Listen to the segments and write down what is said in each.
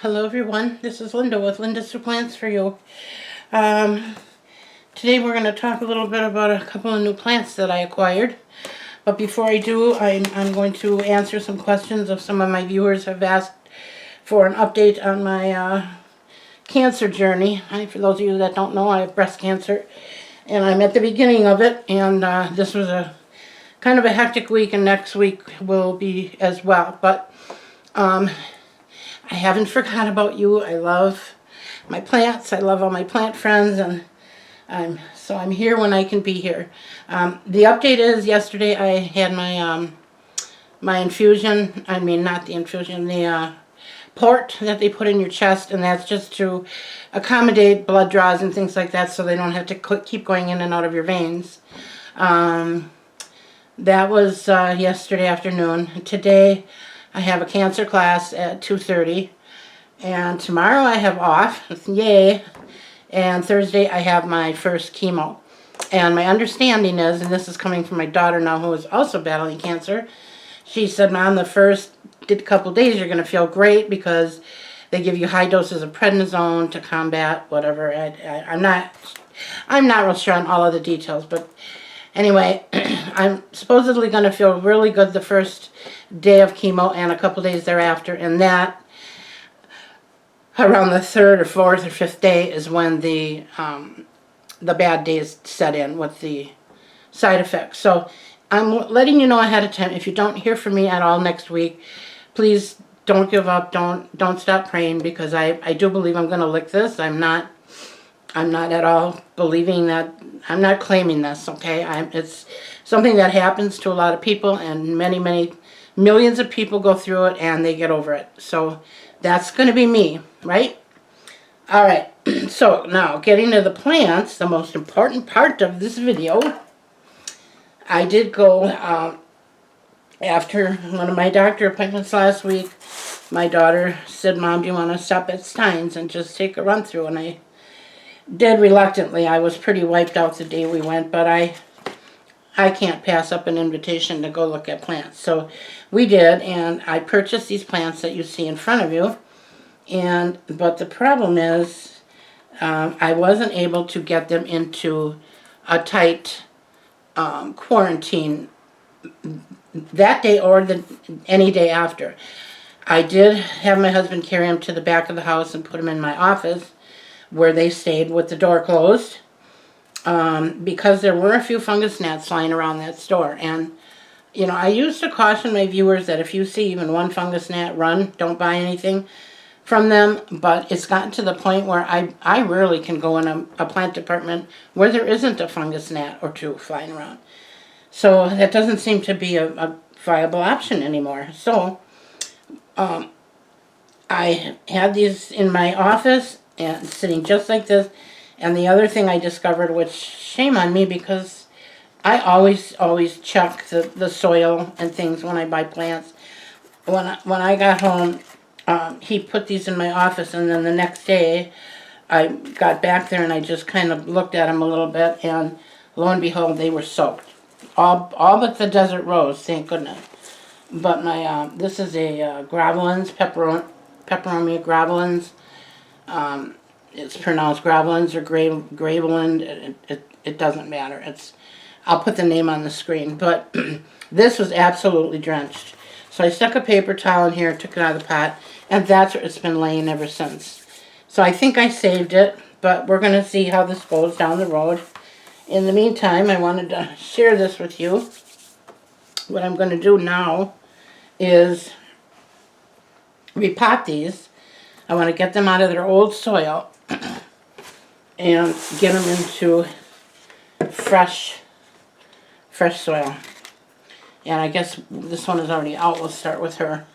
Hello everyone, this is Linda with lindasueplantsforyou. Today we're going to talk a little bit about a couple of new plants that I acquired. But before I do, I'm going to answer some questions of some of my viewers have asked for an update on my cancer journey. For those of you that don't know, I have breast cancer and I'm at the beginning of it, and this was a kind of a hectic week, and next week will be as well. But I haven't forgot about you. I love my plants. I love all my plant friends, and I'm here when I can be here. The update is yesterday I had my my infusion. I mean, not the infusion, the port that they put in your chest, and that's just to accommodate blood draws and things like that, so they don't have to keep going in and out of your veins. That was yesterday afternoon. Today I have a cancer class at 2:30, and tomorrow I have off, yay, and Thursday I have my first chemo. And my understanding is, and this is coming from my daughter now who is also battling cancer, she said, Mom, the first couple days you're going to feel great because they give you high doses of prednisone to combat whatever. I'm not real sure on all of the details, but anyway, I'm supposedly going to feel really good the first day of chemo and a couple days thereafter, and that around the third or fourth or fifth day is when the bad days set in with the side effects. So I'm letting you know ahead of time. If you don't hear from me at all next week, please don't give up. Don't stop praying, because I do believe I'm going to lick this. I'm not at all believing that. I'm not claiming this, okay? It's something that happens to a lot of people, and many millions of people go through it and they get over it. So that's going to be me, right? All right. So now getting to the plants, the most important part of this video. I did go after one of my doctor appointments last week. My daughter said, Mom, do you want to stop at Stein's and just take a run through? And I did reluctantly. I was pretty wiped out the day we went, but I can't pass up an invitation to go look at plants. So we did, and I purchased these plants that you see in front of you. But the problem is I wasn't able to get them into a tight quarantine that day or any day after. I did have my husband carry them to the back of the house and put them in my office, where they stayed with the door closed, because there were a few fungus gnats flying around that store. And, you know, I used to caution my viewers that if you see even one fungus gnat, run, don't buy anything from them. But it's gotten to the point where I rarely can go in a plant department where there isn't a fungus gnat or two flying around. So that doesn't seem to be a viable option anymore. So I had these in my office and sitting just like this. And the other thing I discovered, which shame on me, because I always check the soil and things when I buy plants. When I got home, he put these in my office, and then the next day I got back there and I just kind of looked at them a little bit, and lo and behold, they were soaked. All but the desert rose, thank goodness. But my this is a Gravelins, Peperomia Gravelins. It's pronounced Gravelins or Graveland. It doesn't matter. I'll put the name on the screen. But this was absolutely drenched. So I stuck a paper towel in here, took it out of the pot, and that's where it's been laying ever since. So I think I saved it, but we're going to see how this goes down the road. In the meantime, I wanted to share this with you. What I'm going to do now is repot these. I want to get them out of their old soil and get them into fresh soil. And I guess this one is already out. We'll start with her.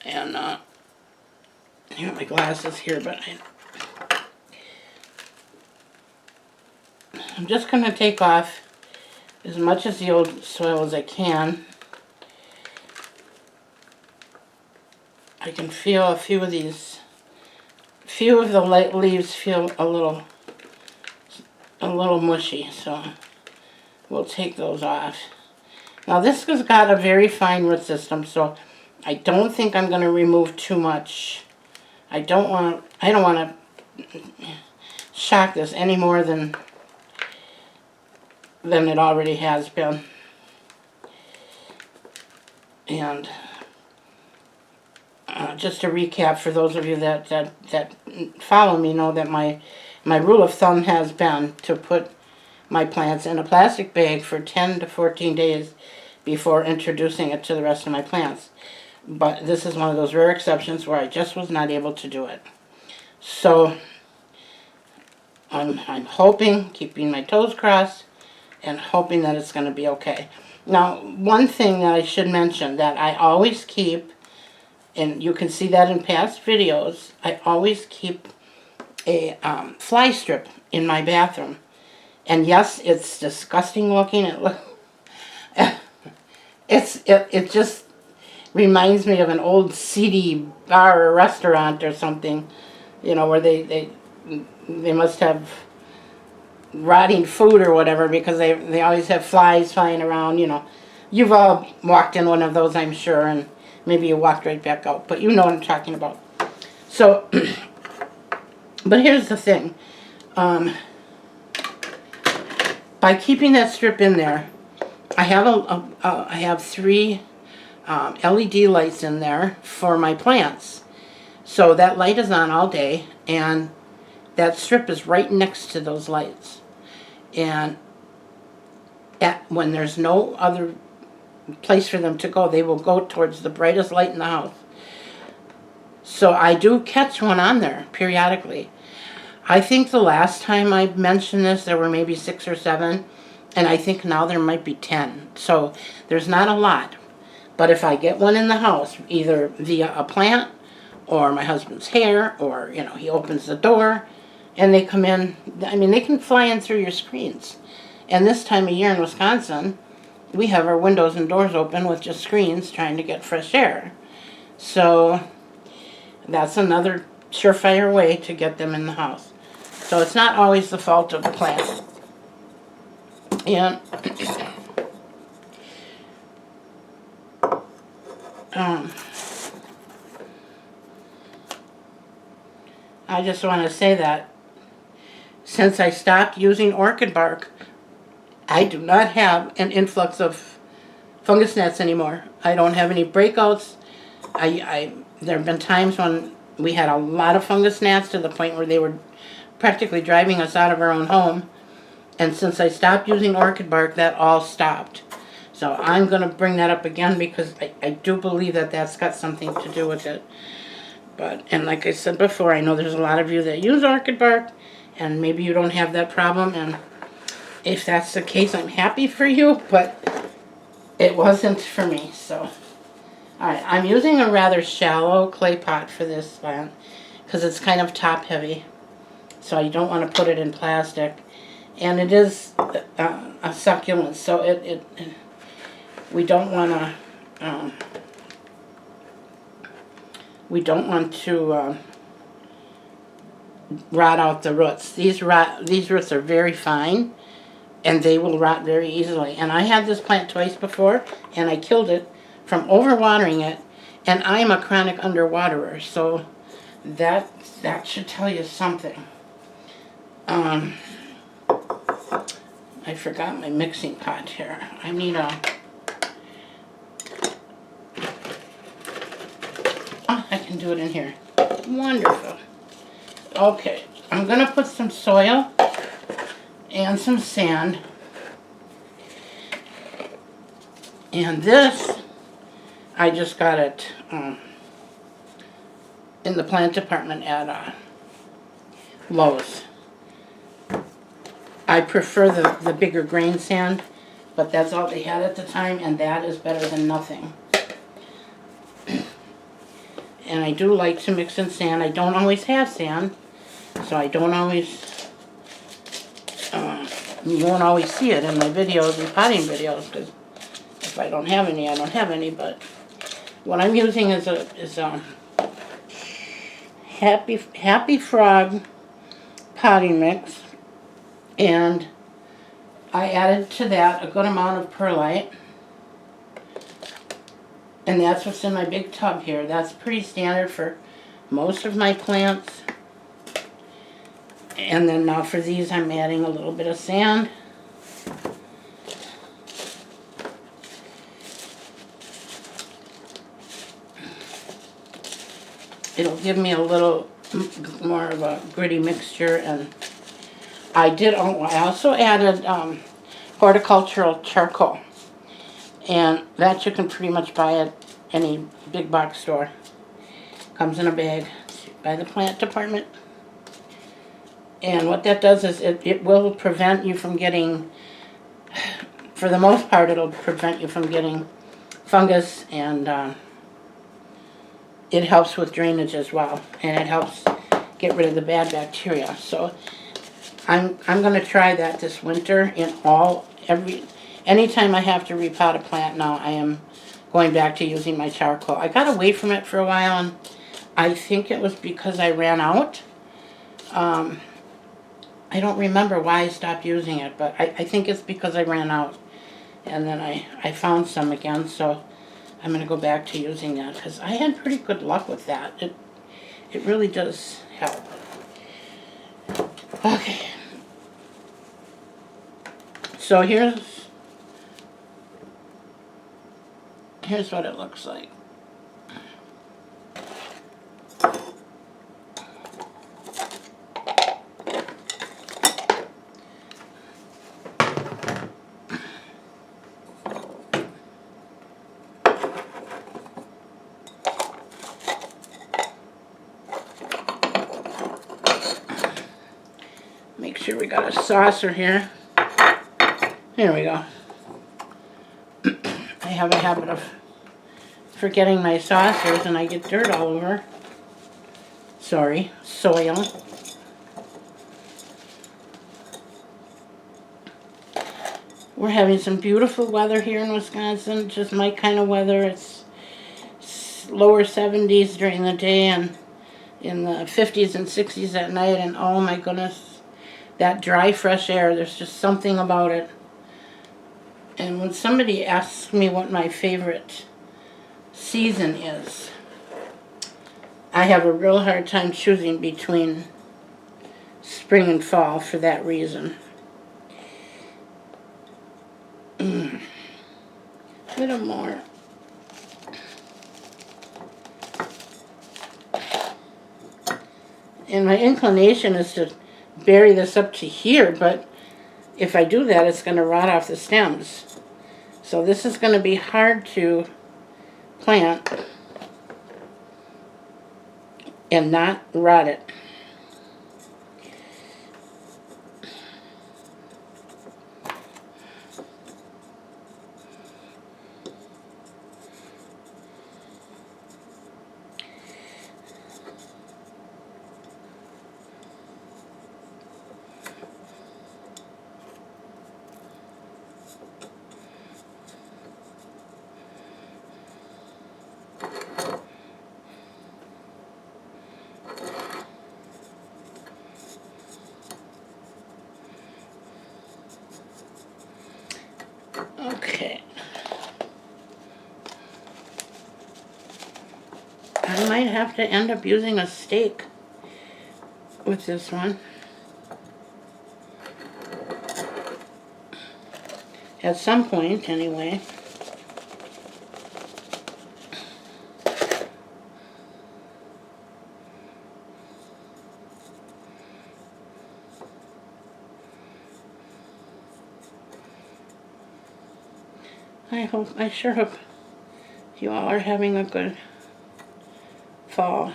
And I have my glasses here, but I'm just going to take off as much of the old soil as I can. I can feel a few of the light leaves feel a little mushy, so we'll take those off. Now this has got a very fine root system, so I don't think I'm going to remove too much. I don't want to shock this any more than it already has been. And just to recap, for those of you that follow me, know that my rule of thumb has been to put my plants in a plastic bag for 10 to 14 days before introducing it to the rest of my plants. But this is one of those rare exceptions where I just was not able to do it. So I'm hoping, keeping my toes crossed, and hoping that it's going to be okay. Now, one thing that I should mention that I always keep, and you can see that in past videos, I always keep a fly strip in my bathroom. And yes, it's disgusting looking. It just reminds me of an old seedy bar or restaurant or something, you know, where they must have rotting food or whatever, because they always have flies flying around, you know. You've all walked in one of those, I'm sure, and maybe you walked right back out, but you know what I'm talking about. So, but here's the thing. By keeping that strip in there, I have 3 LED lights in there for my plants. So that light is on all day, and that strip is right next to those lights. And when there's no other place for them to go, they will go towards the brightest light in the house. So I do catch one on there periodically. I think the last time I mentioned this, there were maybe 6 or 7, and I think now there might be 10. So there's not a lot. But if I get one in the house, either via a plant or my husband's hair, or, you know, he opens the door and they come in, I mean, they can fly in through your screens. And this time of year in Wisconsin, we have our windows and doors open with just screens trying to get fresh air. So that's another surefire way to get them in the house. So it's not always the fault of the plant. And I just want to say that since I stopped using orchid bark, I do not have an influx of fungus gnats anymore. I don't have any breakouts. There have been times when we had a lot of fungus gnats to the point where they were practically driving us out of our own home. And since I stopped using orchid bark, that all stopped. So I'm going to bring that up again because I do believe that that's got something to do with it. But, and like I said before, I know there's a lot of you that use orchid bark, and maybe you don't have that problem. And if that's the case, I'm happy for you, but it wasn't for me. So, alright, I'm using a rather shallow clay pot for this plant because it's kind of top heavy. So I don't want to put it in plastic. And it is a succulent, so we don't want to rot out the roots. These roots are very fine, and they will rot very easily. And I had this plant twice before, and I killed it from overwatering it. And I am a chronic underwaterer, so that should tell you something. I forgot my mixing pot here. I need a... Oh, I can do it in here. Wonderful. Okay, I'm going to put some soil and some sand. And this, I just got it in the plant department at Lowe's. I prefer the bigger grain sand, but that's all they had at the time, and that is better than nothing. And I do like to mix in sand. I don't always have sand, so I don't always, you won't always see it in my videos and potting videos, because if I don't have any, I don't have any. But what I'm using is a Happy Frog potting mix. And I added to that a good amount of perlite. And that's what's in my big tub here. That's pretty standard for most of my plants. And then now for these, I'm adding a little bit of sand. It'll give me a little more of a gritty mixture. And I also added horticultural charcoal. And that you can pretty much buy at any big box store. Comes in a bag by the plant department. And what that does is it will prevent you from getting, for the most part, it'll prevent you from getting fungus, and it helps with drainage as well. And it helps get rid of the bad bacteria. So I'm going to try that this winter anytime I have to repot a plant now, I am going back to using my charcoal. I got away from it for a while, and I think it was because I ran out. I don't remember why I stopped using it, but I think it's because I ran out. And then I found some again, so I'm going to go back to using that, because I had pretty good luck with that. It really does help. Okay. So here's what it looks like. Make sure we got a saucer here. Here we go. I have a habit of forgetting my saucers, and I get dirt all over. Sorry, soil. We're having some beautiful weather here in Wisconsin, just my kind of weather. It's lower 70s during the day and in the 50s and 60s at night, and oh my goodness, that dry, fresh air, there's just something about it. And when somebody asks me what my favorite season is, I have a real hard time choosing between spring and fall for that reason. A little more. And my inclination is to bury this up to here, but if I do that, it's going to rot off the stems. So this is going to be hard to plant and not rot it. Okay. I might have to end up using a stake with this one. At some point, anyway. I sure hope you all are having a good fall.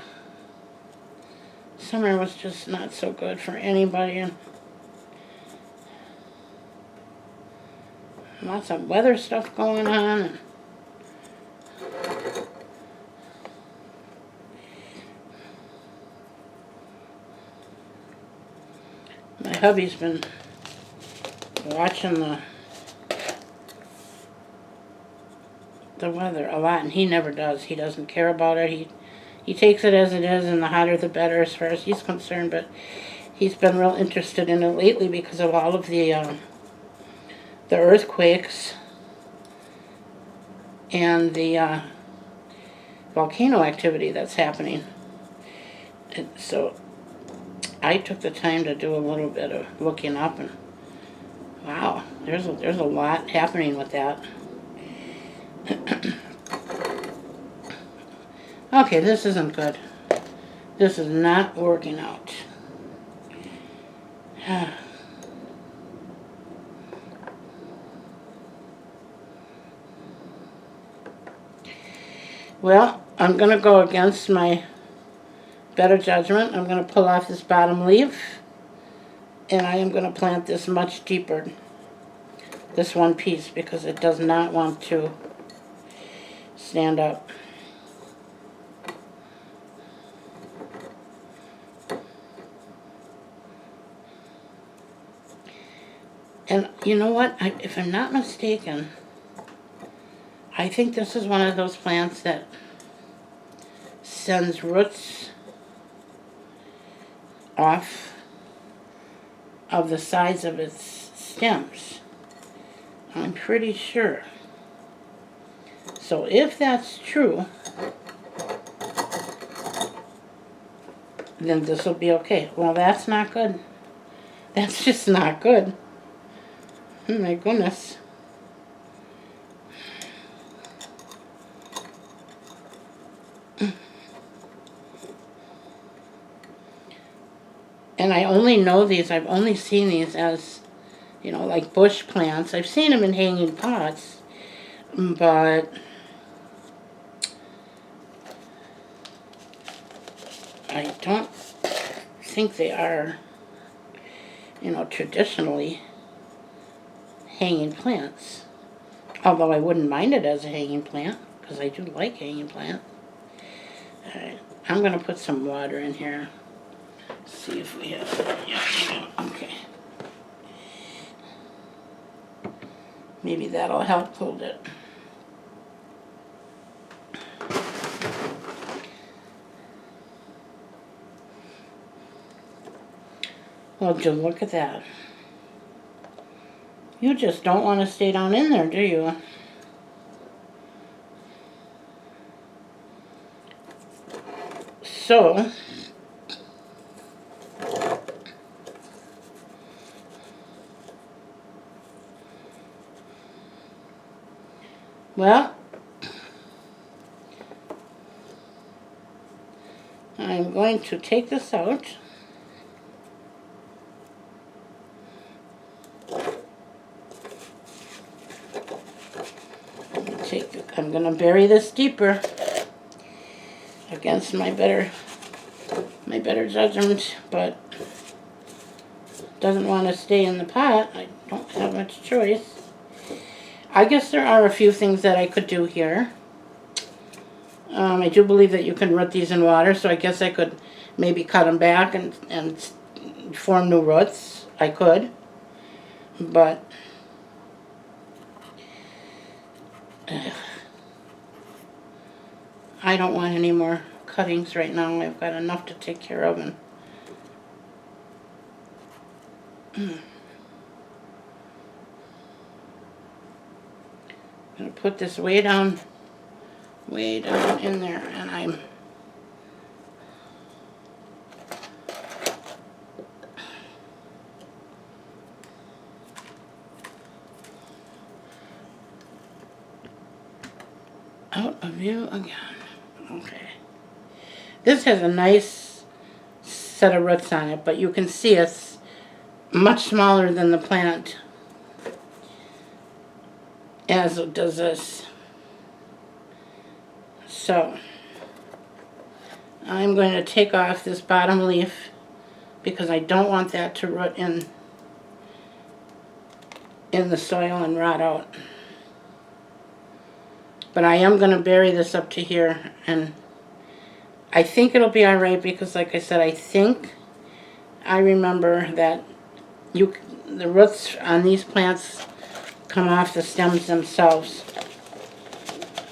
Summer was just not so good for anybody, and lots of weather stuff going on. My hubby's been watching the weather a lot, and he never does. He doesn't care about it. He takes it as it is, and the hotter the better as far as he's concerned, but he's been real interested in it lately because of all of the earthquakes and the volcano activity that's happening. And so I took the time to do a little bit of looking up, and wow, there's a lot happening with that. Okay, this isn't good. This is not working out. Well, I'm going to go against my better judgment. I'm going to pull off this bottom leaf, and I am going to plant this much deeper, this one piece, because it does not want to stand up. And you know what? If I'm not mistaken, I think this is one of those plants that sends roots off of the sides of its stems. I'm pretty sure. So if that's true, then this will be okay. Well, that's not good. That's just not good. Oh my goodness. And I only know these, I've only seen these as, you know, like bush plants. I've seen them in hanging pots, but I don't think they are, you know, traditionally hanging plants. Although I wouldn't mind it as a hanging plant, because I do like hanging plant. Alright, I'm going to put some water in here. See if we have it. Yeah, okay. Maybe that'll help hold it. Well, just look at that. You just don't want to stay down in there, do you? So, well, I'm going to take this out. I'm going to bury this deeper against my better judgment, but doesn't want to stay in the pot. I don't have much choice. I guess there are a few things that I could do here. I do believe that you can root these in water, so I guess I could maybe cut them back and form new roots. I could, but I don't want any more cuttings right now. I've got enough to take care of. And I'm going to put this way down in there, and I'm out of view again. Okay. This has a nice set of roots on it, but you can see it's much smaller than the plant, as it does this. So, I'm going to take off this bottom leaf because I don't want that to root in the soil and rot out. But I am going to bury this up to here, and I think it'll be alright because, like I said, I remember that the roots on these plants come off the stems themselves.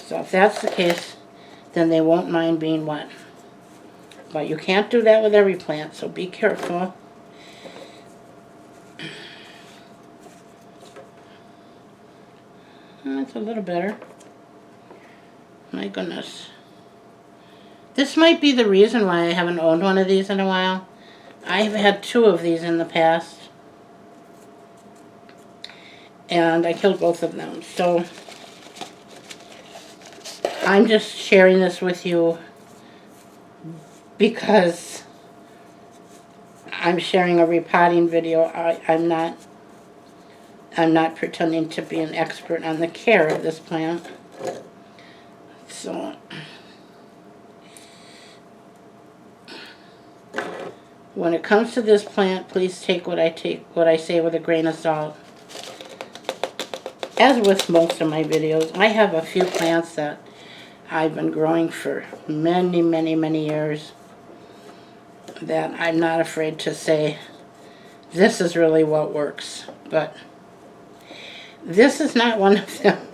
So if that's the case, then they won't mind being wet. But you can't do that with every plant, so be careful. That's a little better. My goodness. This might be the reason why I haven't owned one of these in a while. I've had 2 of these in the past. And I killed both of them. So I'm just sharing this with you because I'm sharing a repotting video. I'm not pretending to be an expert on the care of this plant. So when it comes to this plant, please take what I say with a grain of salt. As with most of my videos, I have a few plants that I've been growing for many, many, many years that I'm not afraid to say this is really what works. But this is not one of them.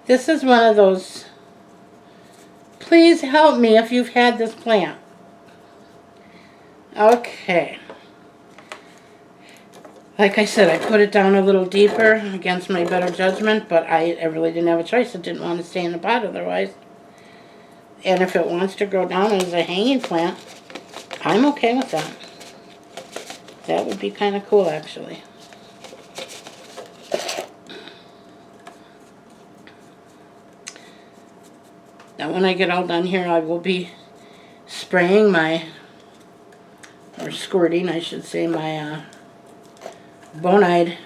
This is one of those, please help me if you've had this plant. Okay. Like I said, I put it down a little deeper against my better judgment, but I really didn't have a choice. I didn't want to stay in the pot otherwise. And if it wants to grow down as a hanging plant, I'm okay with that. That would be kind of cool, actually. Now, when I get all done here, I will be spraying or squirting, I should say, my Bonide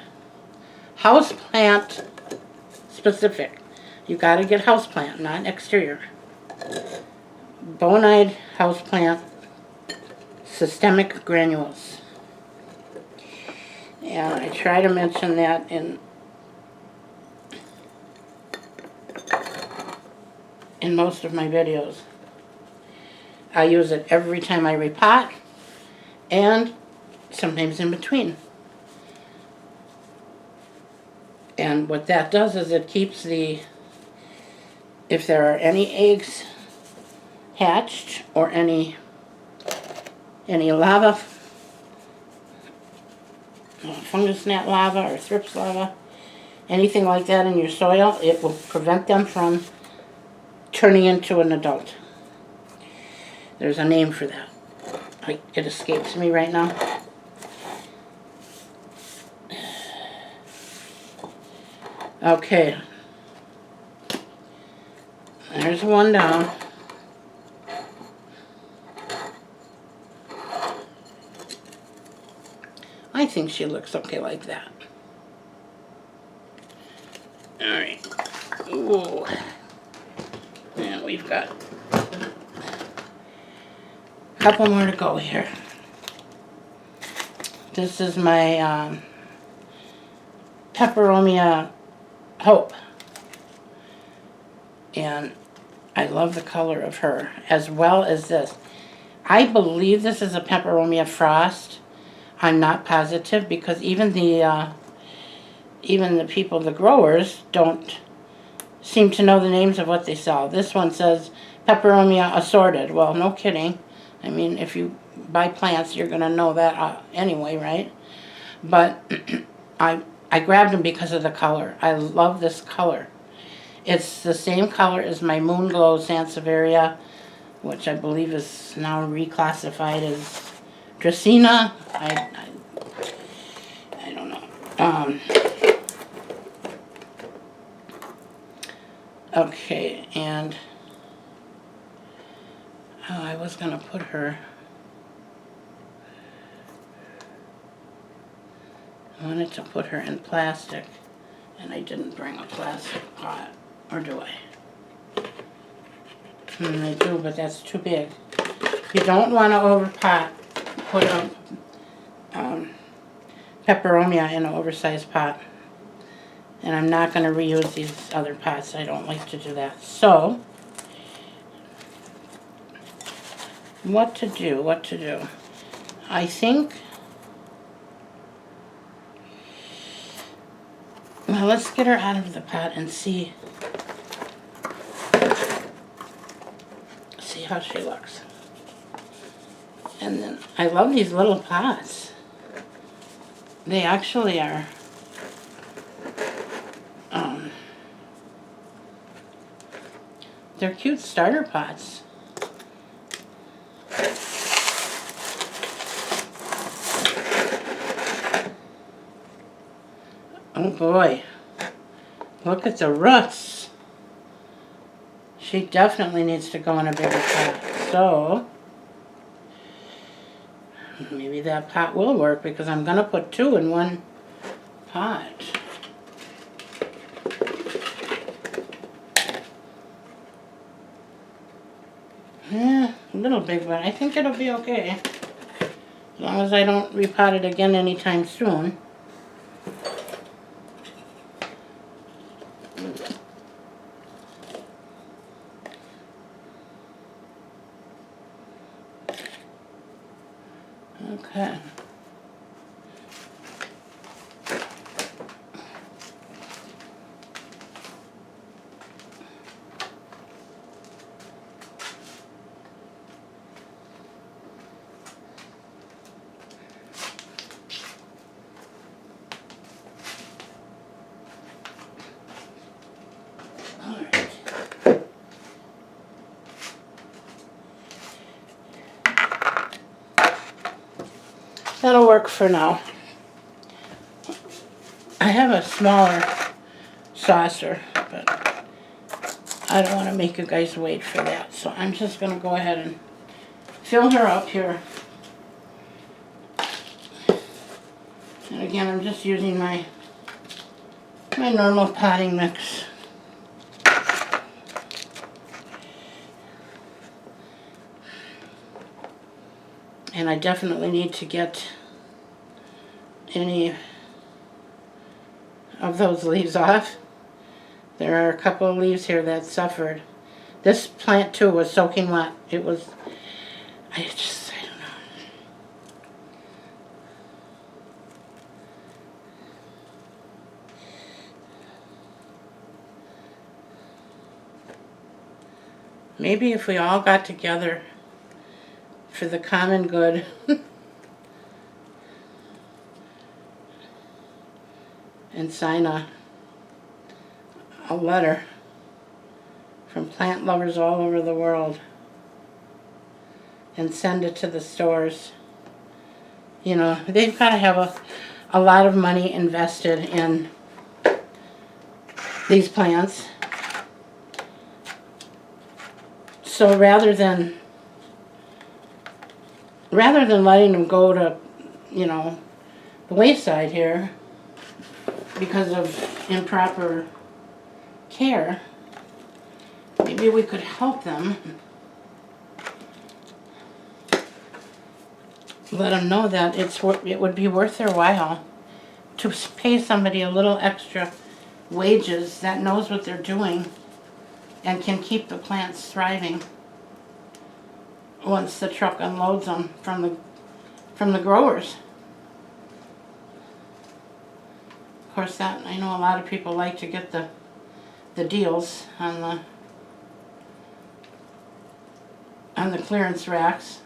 houseplant specific. You got to get houseplant, not exterior. Bonide houseplant systemic granules. And I try to mention that in most of my videos. I use it every time I repot and sometimes in between. And what that does is it keeps if there are any eggs hatched or any lava, fungus gnat lava or thrips lava, anything like that in your soil, it will prevent them from turning into an adult. There's a name for that. It escapes me right now. Okay. There's one down. I think she looks okay like that. Alright. Ooh. And we've got a couple more to go here. This is my Peperomia Hope. And I love the color of her, as well as this. I believe this is a Peperomia Frost. I'm not positive because even the people, the growers, don't seem to know the names of what they sell. This one says Peperomia Assorted. Well, no kidding. I mean, if you buy plants, you're going to know that anyway, right? But I grabbed them because of the color. I love this color. It's the same color as my Moon Glow Sansevieria, which I believe is now reclassified as Dracaena. I don't know. Okay, and I was going to put her, I wanted to put her in plastic, and I didn't bring a plastic pot, or do I? I do, but that's too big. You don't want to overpot, put a Peperomia in an oversized pot. And I'm not going to reuse these other pots. I don't like to do that. So, what to do? I think, well, let's get her out of the pot and see how she looks. And then, I love these little pots. They actually are they're cute starter pots. Oh boy, look at the roots. She definitely needs to go in a bigger pot. So, maybe that pot will work because I'm going to put 2 in one pot. Yeah, a little big, but I think it'll be okay. As long as I don't repot it again anytime soon. Okay. That'll work for now. I have a smaller saucer, but I don't want to make you guys wait for that. So I'm just going to go ahead and fill her up here. And again, I'm just using my normal potting mix. And I definitely need to get any of those leaves off. There are a couple of leaves here that suffered. This plant too was soaking wet. It was, I don't know. Maybe if we all got together for the common good and sign a letter from plant lovers all over the world and send it to the stores. You know, they've got to have a lot of money invested in these plants. So rather than letting them go to, you know, the wayside here because of improper care, maybe we could help them. Let them know that it would be worth their while to pay somebody a little extra wages that knows what they're doing and can keep the plants thriving once the truck unloads them from the growers. Of course, that I know a lot of people like to get the deals on the clearance racks.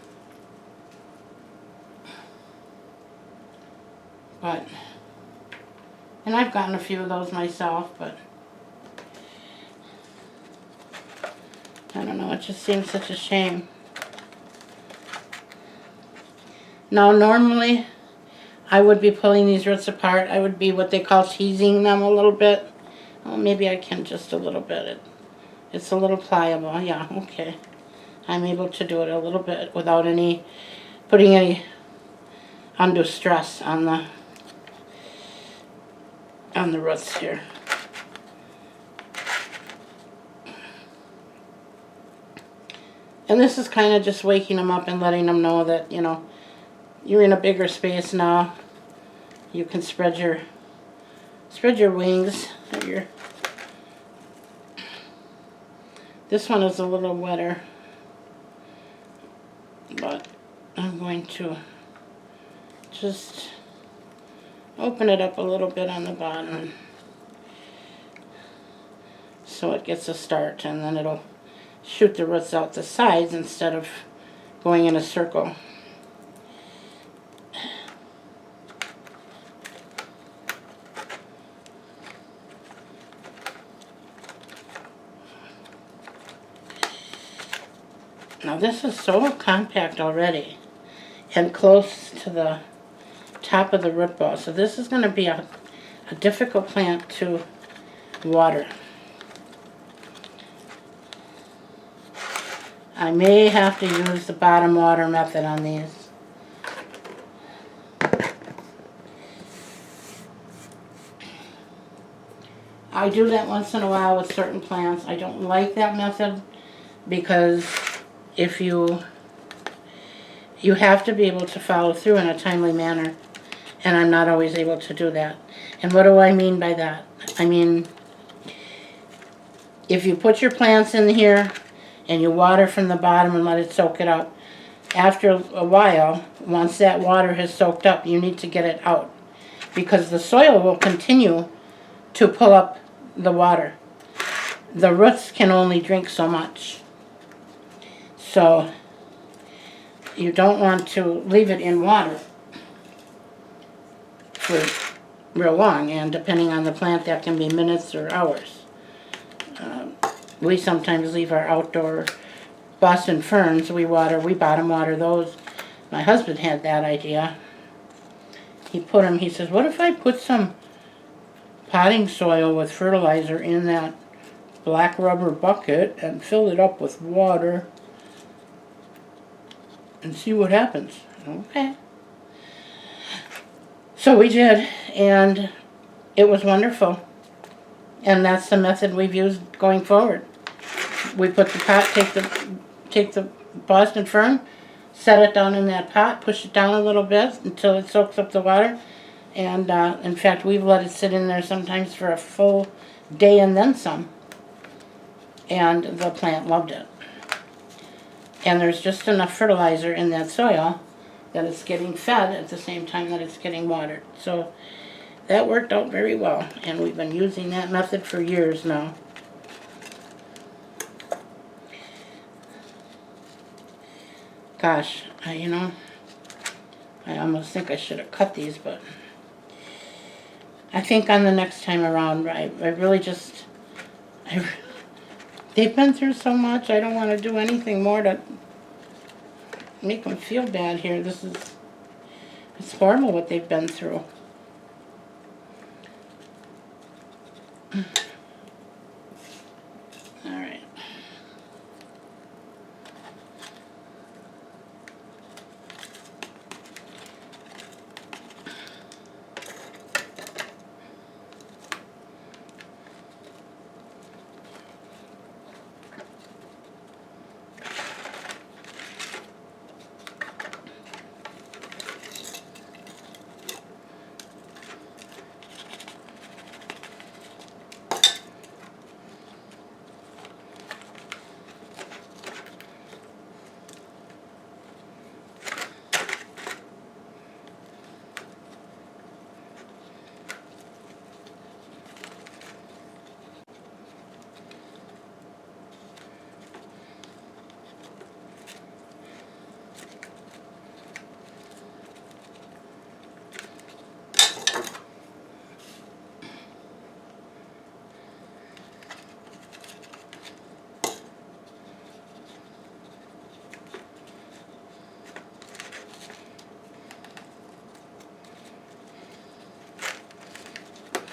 And I've gotten a few of those myself, but I don't know, it just seems such a shame. Now normally I would be pulling these roots apart. I would be what they call teasing them a little bit. Oh, maybe I can just a little bit. It's a little pliable. Yeah, okay. I'm able to do it a little bit without putting any undue stress on the roots here. And this is kind of just waking them up and letting them know that, you know, you're in a bigger space now. You can spread your wings. This one is a little wetter, but I'm going to just open it up a little bit on the bottom so it gets a start, and then it'll shoot the roots out the sides instead of going in a circle. Now this is so compact already and close to the top of the root ball. So this is going to be a difficult plant to water. I may have to use the bottom water method on these. I do that once in a while with certain plants. I don't like that method because if you have to be able to follow through in a timely manner, and I'm not always able to do that. And what do I mean by that? I mean, if you put your plants in here and you water from the bottom and let it soak it up, after a while, once that water has soaked up, you need to get it out because the soil will continue to pull up the water. The roots can only drink so much. So you don't want to leave it in water for real long, and depending on the plant, that can be minutes or hours. We sometimes leave our outdoor Boston ferns, we bottom water those. My husband had that idea. He says, what if I put some potting soil with fertilizer in that black rubber bucket and fill it up with water and see what happens? Okay. So we did, and it was wonderful. And that's the method we've used going forward. We put the pot, take the Boston fern, set it down in that pot, push it down a little bit until it soaks up the water. And in fact, we've let it sit in there sometimes for a full day and then some. And the plant loved it. And there's just enough fertilizer in that soil that it's getting fed at the same time that it's getting watered. So that worked out very well, and we've been using that method for years now. Gosh, you know, I almost think I should have cut these, but I think on the next time around, I really just, they've been through so much, I don't want to do anything more to make them feel bad here. It's horrible what they've been through. All right.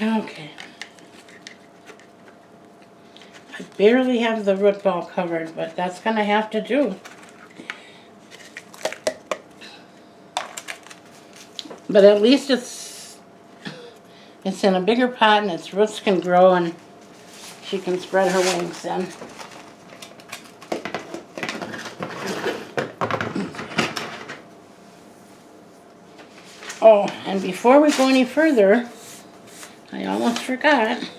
Okay. I barely have the root ball covered, but that's going to have to do. But at least it's in a bigger pot and its roots can grow and she can spread her wings then. Oh, and before we go any further, I almost forgot.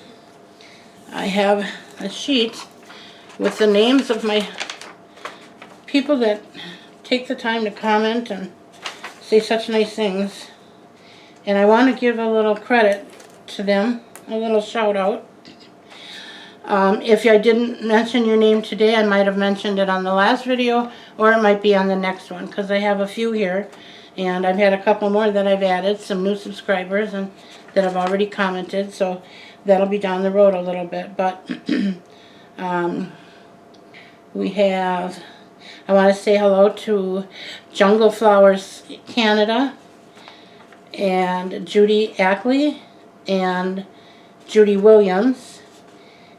I have a sheet with the names of my people that take the time to comment and say such nice things. And I want to give a little credit to them, a little shout out. If I didn't mention your name today, I might have mentioned it on the last video, or it might be on the next one, because I have a few here. And I've had a couple more that I've added, some new subscribers and that have already commented, so that'll be down the road a little bit. But we have I want to say hello to Jungle Flowers Canada and Judy Ackley and Judy Williams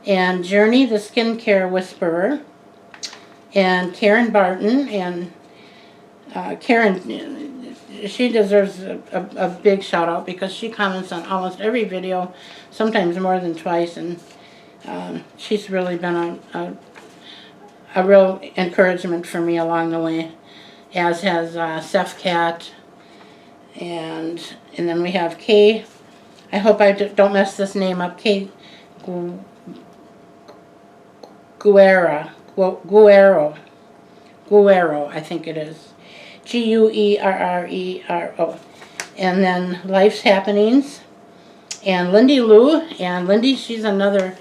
and Journey the Skincare Whisperer and Karen Barton. And Karen, she deserves a big shout out because she comments on almost every video, sometimes more than twice, and she's really been a real encouragement for me along the way, as has Seth Cat, and then we have Kay. I hope I don't mess this name up. Kay Guerrero, I think it is. Guerrero. And then Life's Happenings. And Lindy Lou. And Lindy, she's another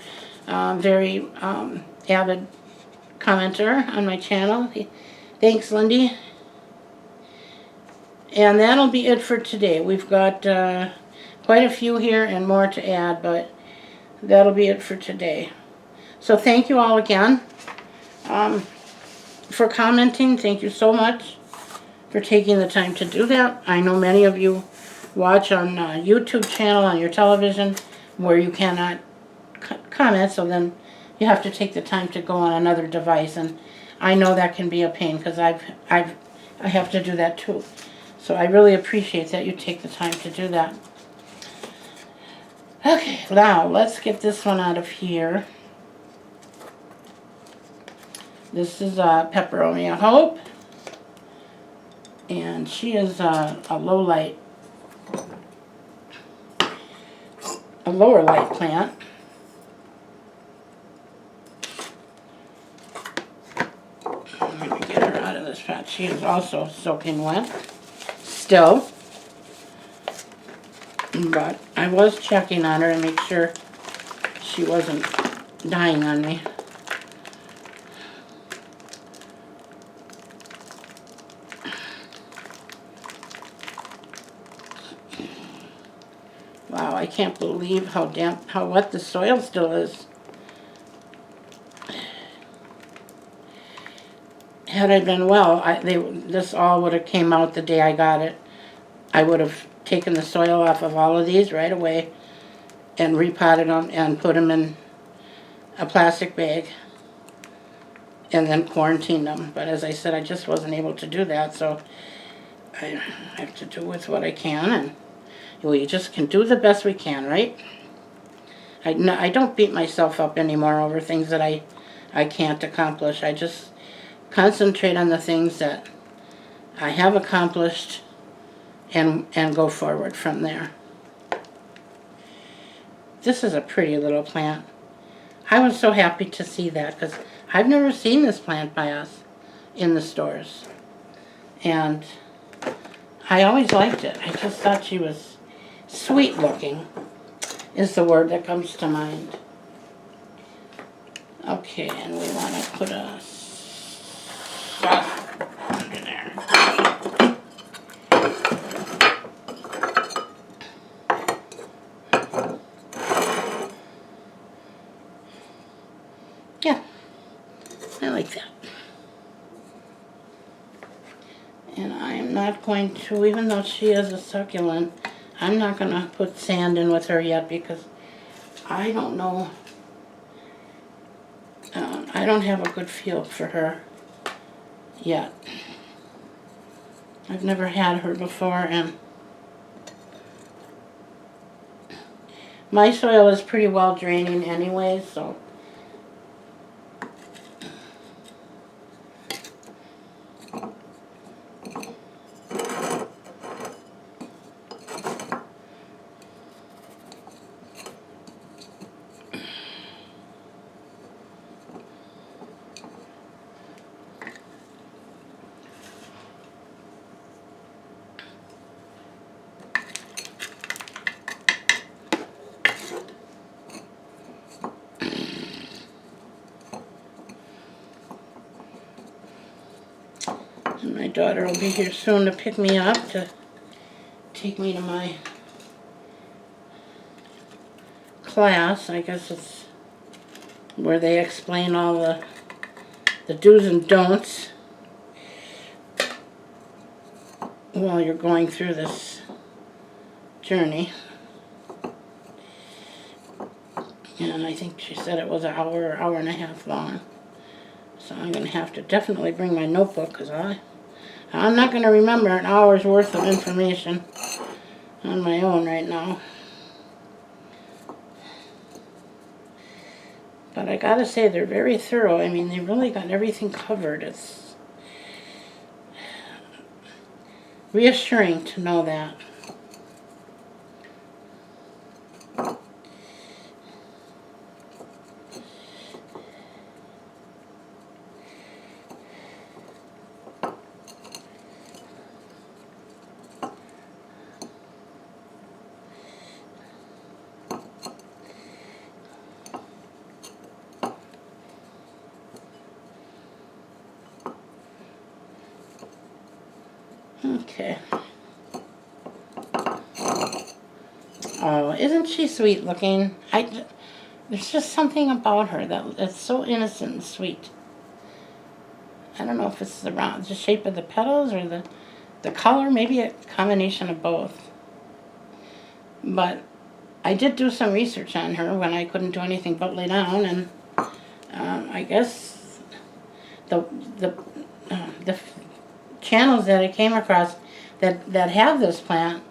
very avid commenter on my channel. Thanks, Lindy. And that'll be it for today. We've got quite a few here and more to add, but that'll be it for today. So thank you all again for commenting. Thank you so much for taking the time to do that. I know many of you watch on YouTube channel, on your television, where you cannot comment, so then you have to take the time to go on another device, and I know that can be a pain because I have to do that too. So I really appreciate that you take the time to do that. Okay, now let's get this one out of here. This is Pepperoni Hope, and she is a lower light plant. I'm going to get her out of this pot. She is also soaking wet still, but I was checking on her to make sure she wasn't dying on me. Wow, I can't believe how wet the soil still is. Had I been well, this all would have came out the day I got it. I would have taken the soil off of all of these right away and repotted them and put them in a plastic bag and then quarantined them. But as I said, I just wasn't able to do that, so I have to do with what I can, and we just can do the best we can, right? I don't beat myself up anymore over things that I can't accomplish. I just concentrate on the things that I have accomplished and go forward from there. This is a pretty little plant. I was so happy to see that because I've never seen this plant by us in the stores. And I always liked it. I just thought she was sweet looking is the word that comes to mind. Okay, and we want to put a sauce under there. Yeah, I like that. And I am not going to, even though she is a succulent, I'm not going to put sand in with her yet because I don't know. I don't have a good feel for her yet. I've never had her before, and my soil is pretty well draining anyway, so my daughter will be here soon to pick me up, to take me to my class. I guess it's where they explain all the do's and don'ts while you're going through this journey. And I think she said it was an hour or hour and a half long. So I'm going to have to definitely bring my notebook, because I'm not going to remember an hour's worth of information on my own right now. But I gotta say, they're very thorough. I mean, they really got everything covered. It's reassuring to know that. Okay. Oh, isn't she sweet looking? There's just something about her that's so innocent and sweet. I don't know if it's the shape of the petals or the color, maybe a combination of both. But I did do some research on her when I couldn't do anything but lay down, and I guess the channels that I came across that have this plant,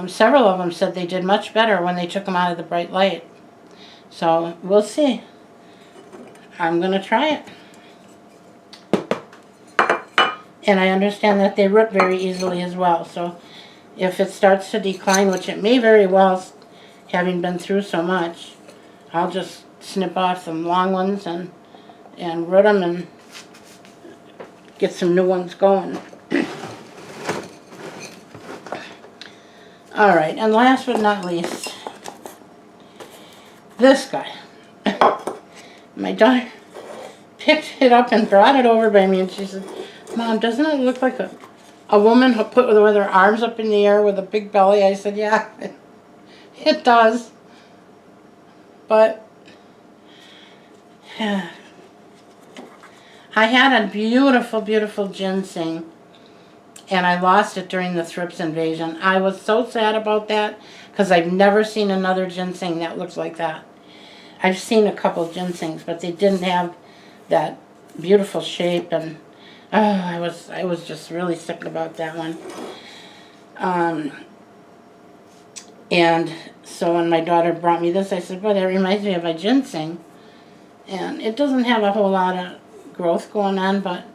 several of them said they did much better when they took them out of the bright light. So we'll see. I'm going to try it. And I understand that they root very easily as well. So if it starts to decline, which it may very well, having been through so much, I'll just snip off some long ones and root them and get some new ones going. Alright, and last but not least, this guy. My daughter picked it up and brought it over by me, and she said, Mom, doesn't it look like a woman who put with her arms up in the air with a big belly? I said, yeah, it does. But I had a beautiful, beautiful ginseng, and I lost it during the thrips invasion. I was so sad about that, because I've never seen another ginseng that looks like that. I've seen a couple of ginsengs, but they didn't have that beautiful shape, and I was just really sick about that one. And so when my daughter brought me this, I said, well, that reminds me of a ginseng. And it doesn't have a whole lot of growth going on, but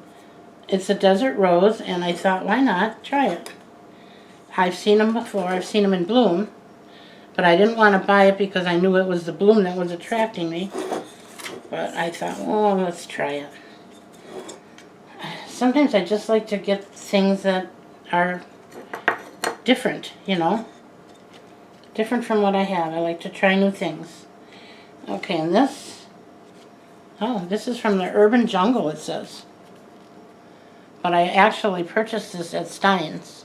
it's a desert rose, and I thought, why not? Try it. I've seen them before. I've seen them in bloom, but I didn't want to buy it because I knew it was the bloom that was attracting me. But I thought, well, let's try it. Sometimes I just like to get things that are different, you know? Different from what I have. I like to try new things. Okay, and this, oh, this is from the Urban Jungle, it says. But I actually purchased this at Stein's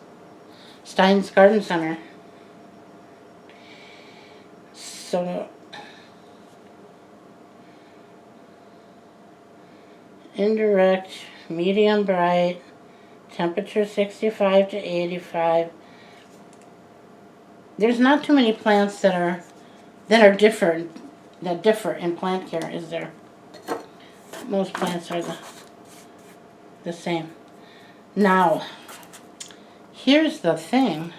Garden Center. So, indirect, medium bright, temperature 65 to 85. There's not too many plants that differ in plant care, is there? Most plants are the same. Now, here's the thing.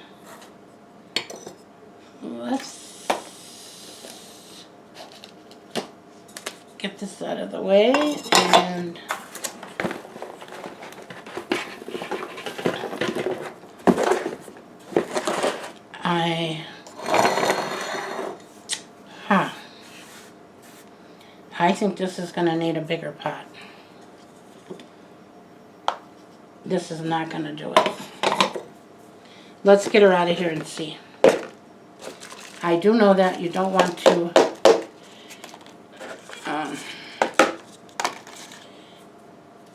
Let's get this out of the way, and I think this is going to need a bigger pot. This is not going to do it. Let's get her out of here and see. I do know that you don't want to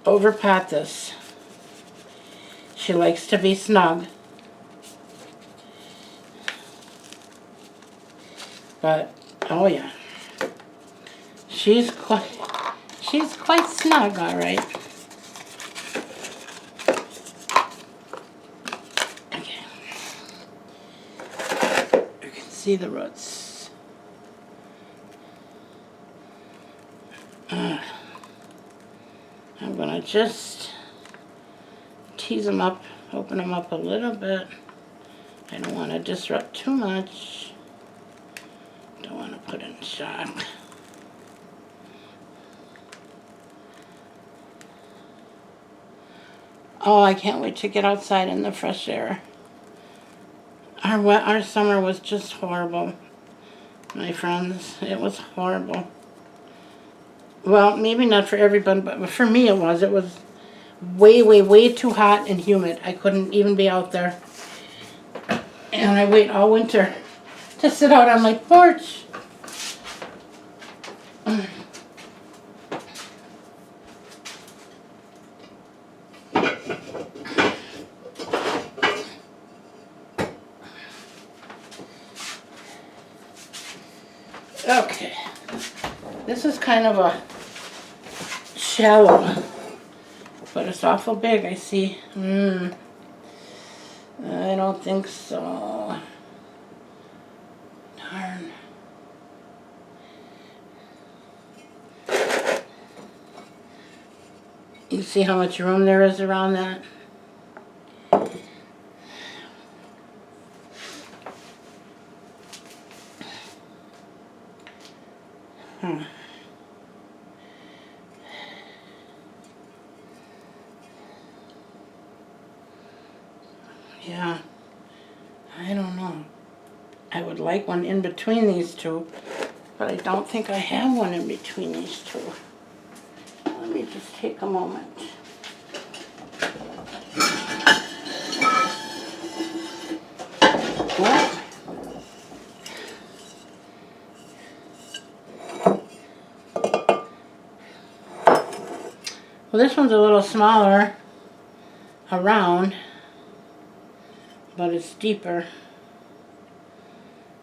overpot this. She likes to be snug. But, oh yeah. She's quite snug, all right. see the roots. I'm going to just tease them up, open them up a little bit. I don't want to disrupt too much. Don't want to put in shock. Oh, I can't wait to get outside in the fresh air. Our summer was just horrible, my friends. It was horrible. Well, maybe not for everyone, but for me it was. It was way, way, way too hot and humid. I couldn't even be out there. And I wait all winter to sit out on my porch. Okay, this is kind of a shallow, but it's awful big, I see. I don't think so. Darn. You see how much room there is around that? Yeah, I don't know. I would like one in between these two, but I don't think I have one in between these two. Let me just take a moment. What? Well, this one's a little smaller around, but it's deeper.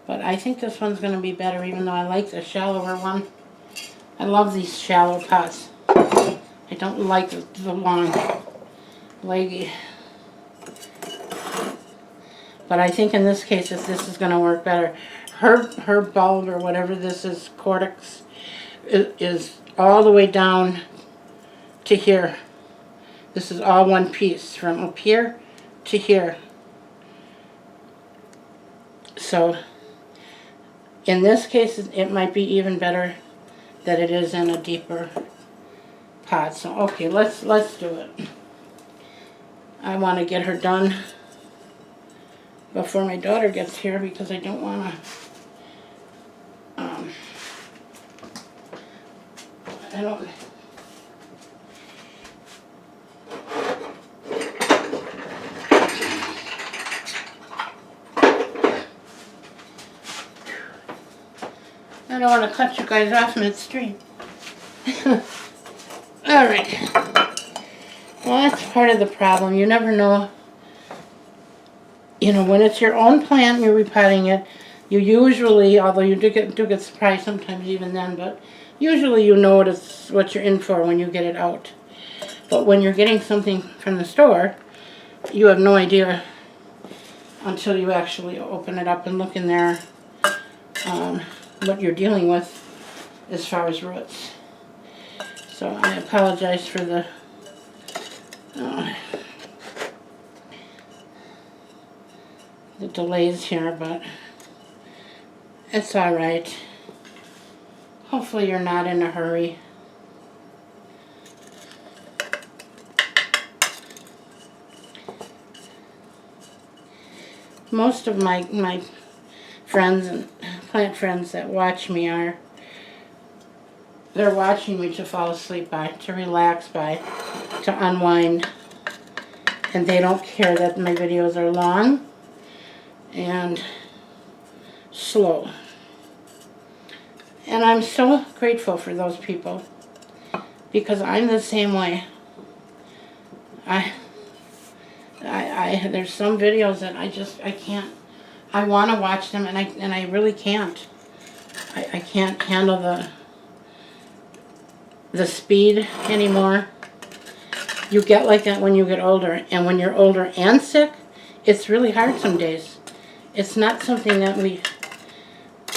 But I think this one's going to be better, even though I like the shallower one. I love these shallow pots. I don't like the long, leggy. But I think in this case, this is going to work better. Her bulb, or whatever this is, cortex, is all the way down to here. This is all one piece, from up here to here. So in this case, it might be even better that it is in a deeper pot. So okay, let's do it. I want to get her done before my daughter gets here, because I don't want to I don't want to cut you guys off midstream. Alright. Well, that's part of the problem. You never know. You know, when it's your own plant and you're repotting it, you usually, although you do get surprised sometimes even then, but usually you know what you're in for when you get it out. But when you're getting something from the store, you have no idea until you actually open it up and look in there what you're dealing with as far as roots. So I apologize for the delays here, but it's all right. Hopefully you're not in a hurry. Most of my friends and plant friends that watch me they're watching me to fall asleep by, to relax by, to unwind. And they don't care that my videos are long and slow. And I'm so grateful for those people, because I'm the same way. There's some videos that I can't. I want to watch them, and I really can't. I can't handle the speed anymore. You get like that when you get older, and when you're older and sick, it's really hard some days. It's not something that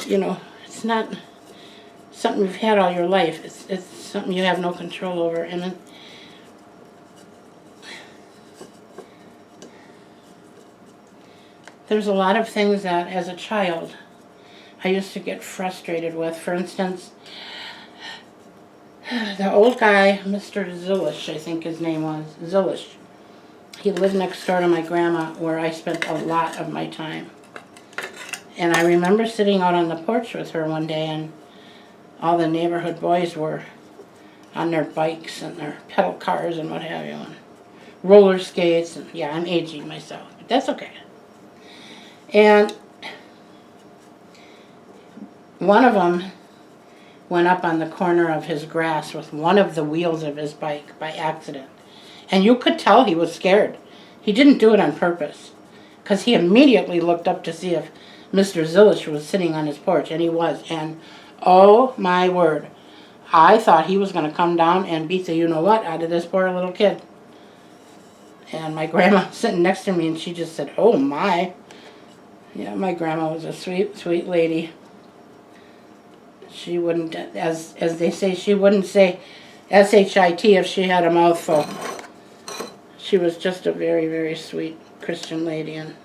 you know, it's not something you've had all your life. It's something you have no control over. And there's a lot of things that, as a child, I used to get frustrated with. For instance, the old guy, Mr. Zillish, I think his name was, Zillish. He lived next door to my grandma, where I spent a lot of my time. And I remember sitting out on the porch with her one day, and all the neighborhood boys were on their bikes and their pedal cars and what have you, and roller skates. And yeah, I'm aging myself, but that's okay. And one of them went up on the corner of his grass with one of the wheels of his bike by accident. And you could tell he was scared. He didn't do it on purpose, because he immediately looked up to see if Mr. Zillish was sitting on his porch, and he was. And oh my word, I thought he was going to come down and beat the you-know-what out of this poor little kid. And my grandma was sitting next to me, and she just said, oh my. Yeah, my grandma was a sweet, sweet lady. She wouldn't, as they say, she wouldn't say S-H-I-T if she had a mouthful. She was just a very, very sweet Christian lady, and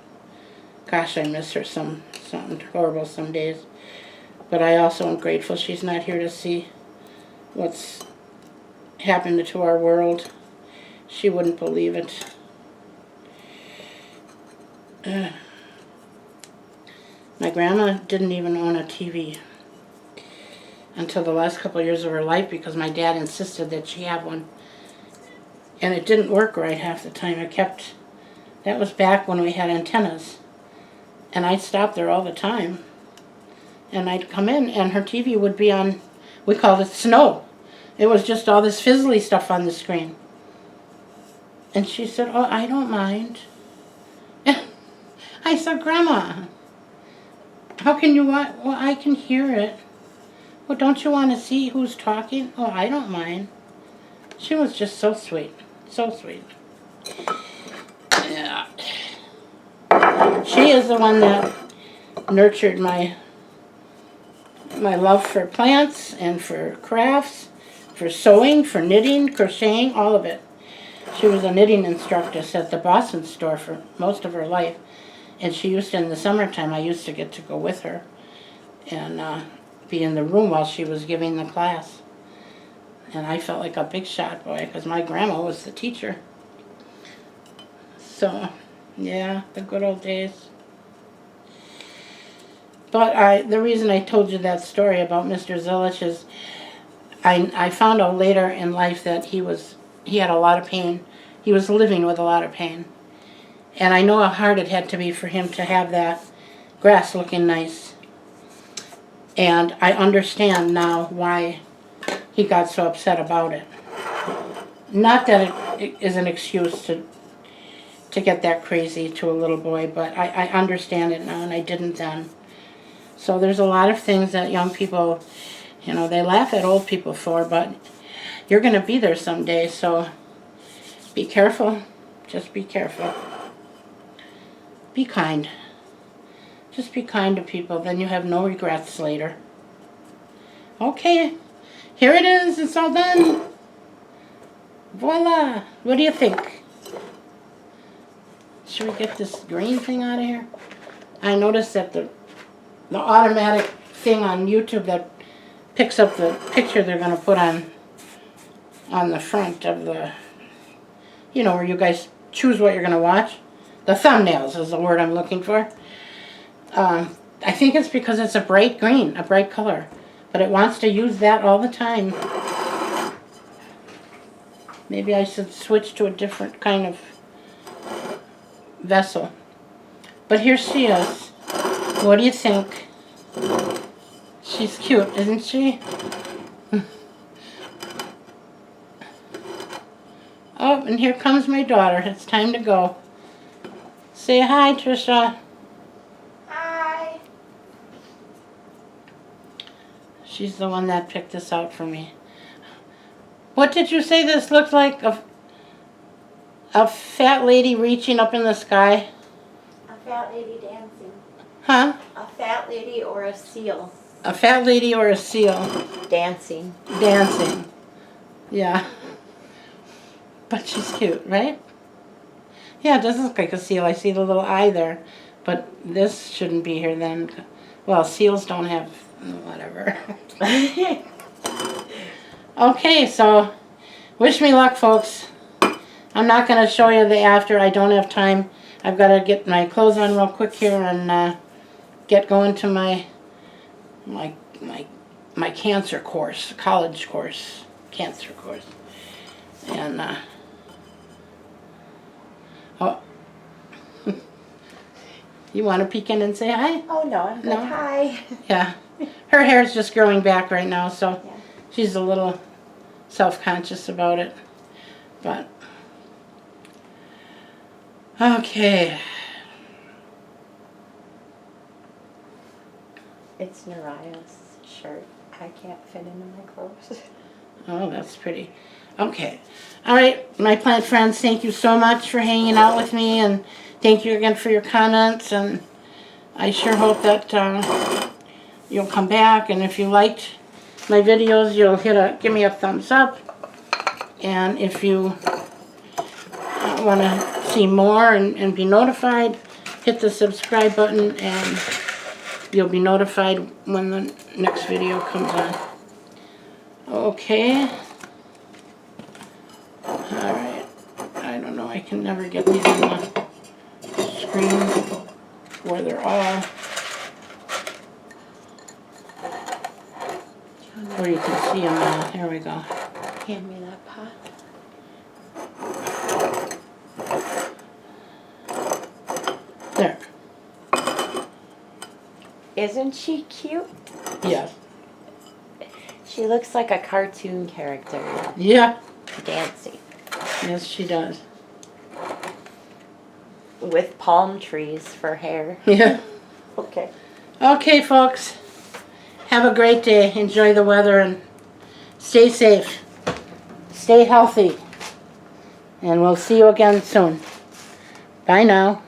gosh, I miss her something horrible some days. But I also am grateful she's not here to see what's happened to our world. She wouldn't believe it. My grandma didn't even own a TV until the last couple of years of her life, because my dad insisted that she have one. And it didn't work right half the time. That was back when we had antennas. And I'd stop there all the time. And I'd come in, and her TV would be on, we called it snow. It was just all this fizzly stuff on the screen. And she said, oh, I don't mind. I said, Grandma, how can you want, well, I can hear it. Well, don't you want to see who's talking? Oh, I don't mind. She was just so sweet. So sweet. Yeah. She is the one that nurtured my love for plants and for crafts, for sewing, for knitting, crocheting, all of it. She was a knitting instructress at the Boston store for most of her life. And she used to, in the summertime, I used to get to go with her and be in the room while she was giving the class. And I felt like a big shot boy, because my grandma was the teacher. So, yeah, the good old days. But the reason I told you that story about Mr. Zillish is I found out later in life that he had a lot of pain. He was living with a lot of pain. And I know how hard it had to be for him to have that grass looking nice. And I understand now why he got so upset about it. Not that it is an excuse to get that crazy to a little boy, but I understand it now, and I didn't then. So there's a lot of things that young people, you know, they laugh at old people for, but you're going to be there someday, so be careful. Just be careful. Be kind. Just be kind to people, then you have no regrets later. Okay, here it is, it's all done. Voila! What do you think? Should we get this green thing out of here? I noticed that the automatic thing on YouTube that picks up the picture they're going to put on the front of the, you know, where you guys choose what you're going to watch. The thumbnails is the word I'm looking for. I think it's because it's a bright green, a bright color. But it wants to use that all the time. Maybe I should switch to a different kind of vessel. But here she is. What do you think? She's cute, isn't she? Oh, and here comes my daughter. It's time to go. Say hi, Trisha. Hi. She's the one that picked this out for me. What did you say this looked like? A fat lady reaching up in the sky? A fat lady dancing. Huh? A fat lady or a seal A fat lady or a seal dancing. dancing. Yeah. But she's cute, right? Yeah, it doesn't look like a seal. I see the little eye there. But this shouldn't be here then. Well, seals don't have... whatever. Okay, so wish me luck, folks. I'm not going to show you the after. I don't have time. I've got to get my clothes on real quick here and get going to my cancer course, college course, cancer course. And oh, you want to peek in and say hi? Oh no, I'm good. No? Hi. Yeah, her hair's just growing back right now, so Yeah. she's a little self-conscious about it. But okay. It's Naraya's shirt. I can't fit into my clothes. Oh, that's pretty. Okay. All right, my plant friends, thank you so much for hanging out with me, and thank you again for your comments, and I sure hope that you'll come back, and if you liked my videos, you'll give me a thumbs up, and if you want to see more and be notified, hit the subscribe button, and you'll be notified when the next video comes on. Okay. Alright. I don't know. I can never get these on the screen where they're all. Where you can see them now. There we go. Hand me that pot. There. Isn't she cute? Yes. She looks like a cartoon character Yeah. dancing Yes, she does. with palm trees for hair. Yeah. Okay. Okay, folks. Have a great day. Enjoy the weather and stay safe. Stay healthy. And we'll see you again soon. Bye now.